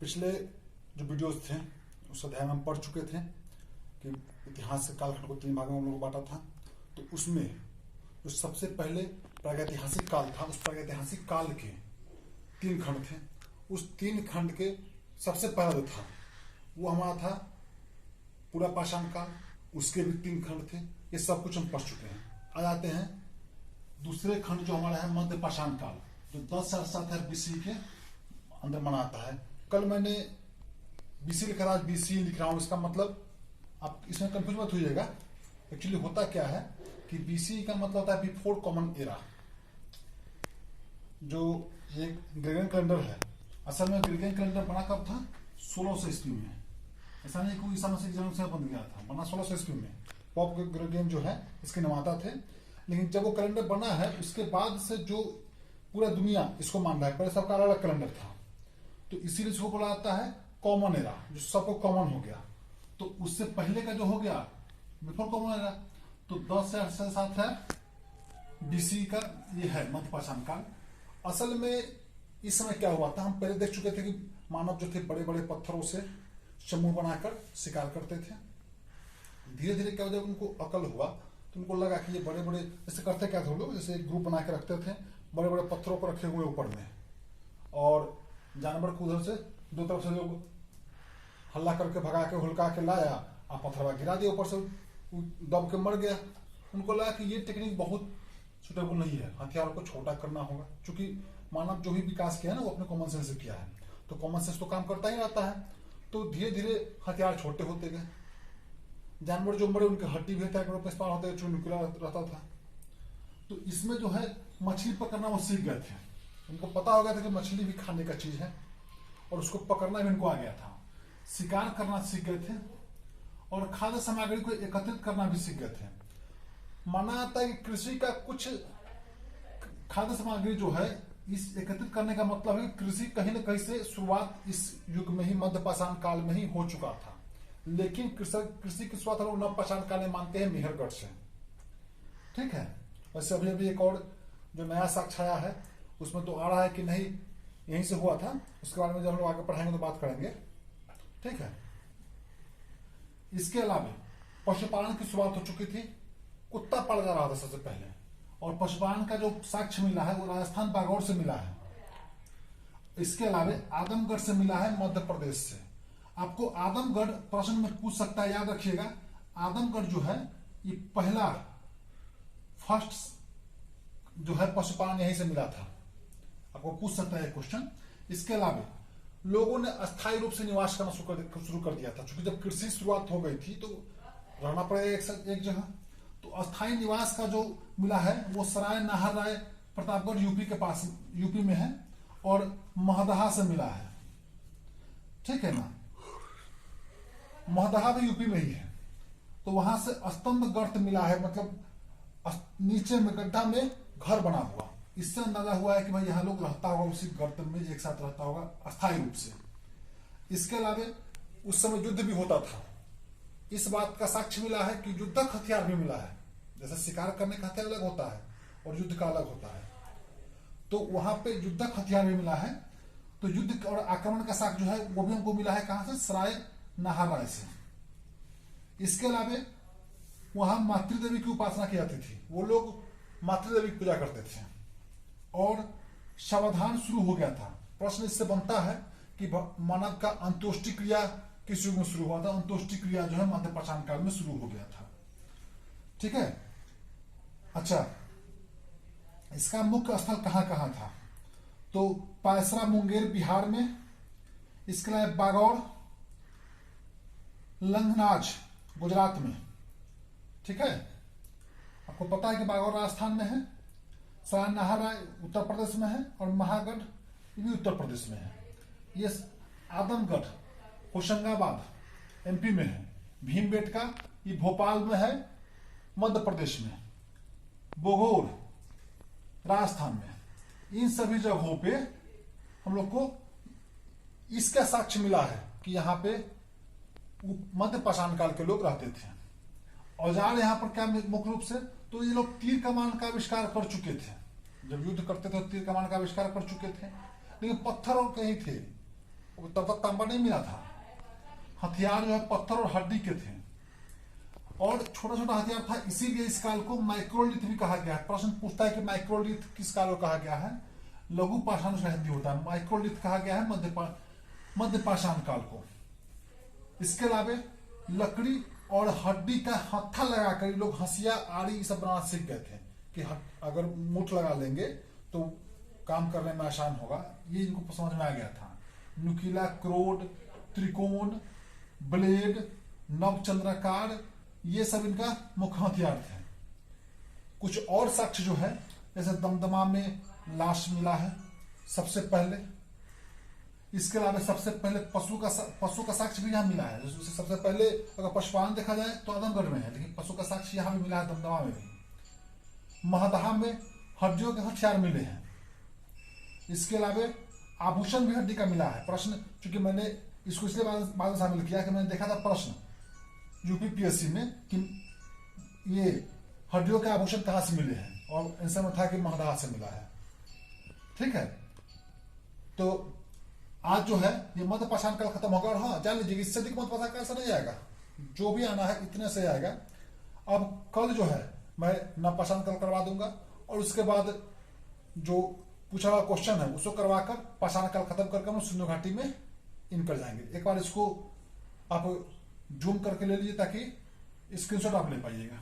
पिछले जो वीडियोस थे उस अध्याय में हम पढ़ चुके थे कि इतिहास के कालखंड को 3 भागों में हम लोगों को बांटा था। तो उसमें जो सबसे पहले प्रागैतिहासिक काल था, उस प्रागैतिहासिक काल के 3 खंड थे। उस 3 खंड के सबसे पहला जो था वो हमारा था पूरा पाषाण काल, उसके भी 3 खंड थे। ये सब कुछ हम पढ़ चुके हैं। आ जाते हैं दूसरे खंड जो हमारा है मध्य पाषाण काल, जो 10,700 BC के अंदर मना आता है। कल मैंने BC लिखा था, BC लिख रहा हूं। इसका मतलब आप इसमें कंफ्यूज मत होइएगा। एक्चुअली होता क्या है कि BC का मतलब होता है बिफोर कॉमन एरा। जो ये ग्रेगोरियन कैलेंडर है, असल में ग्रेगोरियन कैलेंडर बना कब था? 1600 ईस्वी में। ऐसा नहीं कोई ईसा मसीह जन्म से बन गया था, बना 1600 ईस्वी में। पॉप ग्रेगोरियन जो है इसके निर्माता थे। लेकिन जब वो कैलेंडर बना है उसके बाद से जो पूरा दुनिया इसको मान रहा है, पहले सबका अलग अलग कैलेंडर था, तो इसीलिए इसको बोला जाता है कॉमन एरा, जो सबको कॉमन हो गया। तो उससे पहले का जो हो गया बिफोर कॉमन एरा, तो 10 से 7 है BC का ये है मध्य पाषाण काल। असल में इस समय क्या हुआ था, हम पहले देख चुके थे कि मानव जो थे बड़े बड़े पत्थरों से समूह बनाकर शिकार करते थे। धीरे धीरे क्या, जब उनको अकल हुआ तो उनको लगा कि ये बड़े बड़े जैसे करते क्या थे लोग, जैसे एक ग्रुप बना के रखते थे, बड़े बड़े पत्थरों को रखे हुए ऊपर में, और जानवर को उधर से दो तरफ से लोग हल्ला करके भगा के हुलका के लाया और पत्थर गिरा दिया, ऊपर से दब के मर गया। उनको लगा कि ये टेक्निक बहुत सुटेबल नहीं है, हथियार को छोटा करना होगा। क्योंकि मानव जो भी विकास किया है ना वो अपने कॉमन सेंस से किया है, तो कॉमन सेंस तो काम करता ही रहता है। तो धीरे धीरे हथियार छोटे होते गए। जानवर जो मरे उनके हड्डी भी हथियार होते जो नुकीला रहता था। तो इसमें जो है मछली पकड़ना वो सीख गए थे। उनको पता हो गया था कि मछली भी खाने का चीज है, और उसको पकड़ना भी उनको आ गया था। शिकार करना सीख गए थे, और खाद्य सामग्री को एकत्रित करना भी सीख गए थे। माना जाता है कि कृषि का कुछ खाद्य सामग्री जो है इस एकत्रित करने का मतलब है कि कृषि कहीं न कहीं से शुरुआत इस युग में ही, मध्य पाषाण काल में ही हो चुका था। लेकिन कृषि की शुरुआत हम नव पाषाण काल में मानते हैं, मेहरगढ़ से। ठीक है। वैसे अभी अभी एक और जो नया साक्ष्य आया है उसमें तो आ रहा है कि नहीं यहीं से हुआ था। उसके बारे में जब हम लोग आगे पढ़ाएंगे तो बात करेंगे। ठीक है। इसके अलावा पशुपालन की शुरुआत हो चुकी थी। कुत्ता पाला जा रहा था सबसे पहले, और पशुपालन का जो साक्ष्य मिला है वो राजस्थान बागौर से मिला है। इसके अलावा आदमगढ़ से मिला है, मध्य प्रदेश से। आपको आदमगढ़ प्रश्न में पूछ सकता है, याद रखिएगा। आदमगढ़ जो है ये पहला फर्स्ट जो है पशुपालन यहीं से मिला था। आपको पूछ सकता है क्वेश्चन। इसके अलावा लोगों ने अस्थायी रूप से निवास करना शुरू कर दिया था, क्योंकि जब कृषि शुरुआत हो गई थी तो रहना पड़ेगा एक जगह। तो अस्थायी निवास का जो मिला है वो सराय नाहर राय प्रतापगढ़ यूपी के पास, यूपी में है, और महदहा से मिला है। ठीक है ना, महदहा भी यूपी में ही है। तो वहां से स्तंभ गर्त मिला है, मतलब नीचे में गड्ढा में घर बना हुआ। इससे अंदाजा हुआ है कि भाई यहाँ लोग रहता होगा, उसी गर्त में एक साथ रहता होगा अस्थायी रूप से। इसके अलावा उस समय युद्ध भी होता था। इस बात का साक्ष्य मिला है कि युद्धक हथियार भी मिला है। जैसे शिकार करने का हथियार अलग होता है और युद्ध का अलग होता है, तो वहां पे युद्धक हथियार भी मिला है। तो युद्ध और आक्रमण का साक्ष्य जो है वो भी हमको मिला है कहां से? सराय नाहर राय से। इसके अलावा वहां मातृदेवी की उपासना की जाती थी। वो लोग मातृदेवी की पूजा करते थे, और सावधान शुरू हो गया था। प्रश्न इससे बनता है कि मानव का अंत्येष्टि क्रिया किस युग में शुरू हुआ था? अंत्येष्टि क्रिया जो है मध्य पाषाण काल में शुरू हो गया था। ठीक है। अच्छा, इसका मुख्य स्थल कहां कहां था? तो पायसरा मुंगेर बिहार में, इसके अलावा बागौर लंघनाज गुजरात में। ठीक है। आपको पता है कि बागौर राजस्थान में है, सराय नाहर राय उत्तर प्रदेश में है, और महागढ़ भी उत्तर प्रदेश में है। ये आदमगढ़ होशंगाबाद MP में है। भीमबेटका ये भोपाल में है, मध्य प्रदेश में। बोगोर राजस्थान में। इन सभी जगहों पे हम लोग को इसका साक्ष्य मिला है कि यहाँ पे मध्य पाषाण काल के लोग रहते थे। औजार यहाँ पर क्या मुख्य रूप से, तो ये लोग तीर कमान का आविष्कार कर चुके थे। जब युद्ध करते थे तीर कमान का आविष्कार कर चुके थे, लेकिन पत्थर और कहीं थे। तब तक तांबा नहीं मिला था। हथियार जो है पत्थर और हड्डी के थे और छोटा छोटा हथियार था, इसीलिए इस काल को माइक्रोलिथ भी कहा गया है। प्रश्न पूछता है कि माइक्रोलिथ किस काल को कहा गया है? लघु पाषाण शताब्दी होता है, माइक्रोलिथ कहा गया है मध्य पाषाण काल को। इसके अलावा लकड़ी और हड्डी का हत्था लगाकर लोग हंसिया आड़ी सब बनाना सीख गए थे कि अगर मुठ लगा लेंगे तो काम करने में आसान होगा, ये इनको समझ में आ गया था। नुकीला, क्रोड, त्रिकोण, ब्लेड, नवचंद्राकार, ये सब इनका मुख्य हथियार थे। कुछ और साक्ष्य जो है, जैसे दमदमा में लाश मिला है सबसे पहले। इसके अलावा सबसे पहले पशु का साक्ष्य भी यहाँ मिला है। जैसे सबसे पहले अगर पशुपालन देखा जाए तो आदमगढ़ में है, लेकिन पशु का साक्ष्य यहाँ भी मिला है, दमदमा में भी। महदहा में हड्डियों के हथियार मिले हैं। इसके अलावा आभूषण भी हड्डी का मिला है। प्रश्न, चूंकि मैंने इसको इसलिए बाद में शामिल किया कि मैंने देखा था प्रश्न यूपीपीएससी में कि ये हड्डियों के आभूषण कहाँ से मिले हैं, और आंसर में था कि महदहा से मिला है। ठीक है, तो आज जो है ये मध्य पाषाण काल खत्म होगा। और हाँ, जान लीजिए इससे अधिक मध्य पाषाण काल से नहीं आएगा, जो भी आना है इतने से आएगा। अब कल जो है मैं नव पाषाण काल करवा दूंगा, और उसके बाद जो पूछा हुआ क्वेश्चन है उसको करवाकर पाषाण काल खत्म करके हम सिंधु घाटी में इन कर जाएंगे। एक बार इसको आप जूम करके ले लीजिए ताकि स्क्रीनशॉट आप ले पाइएगा।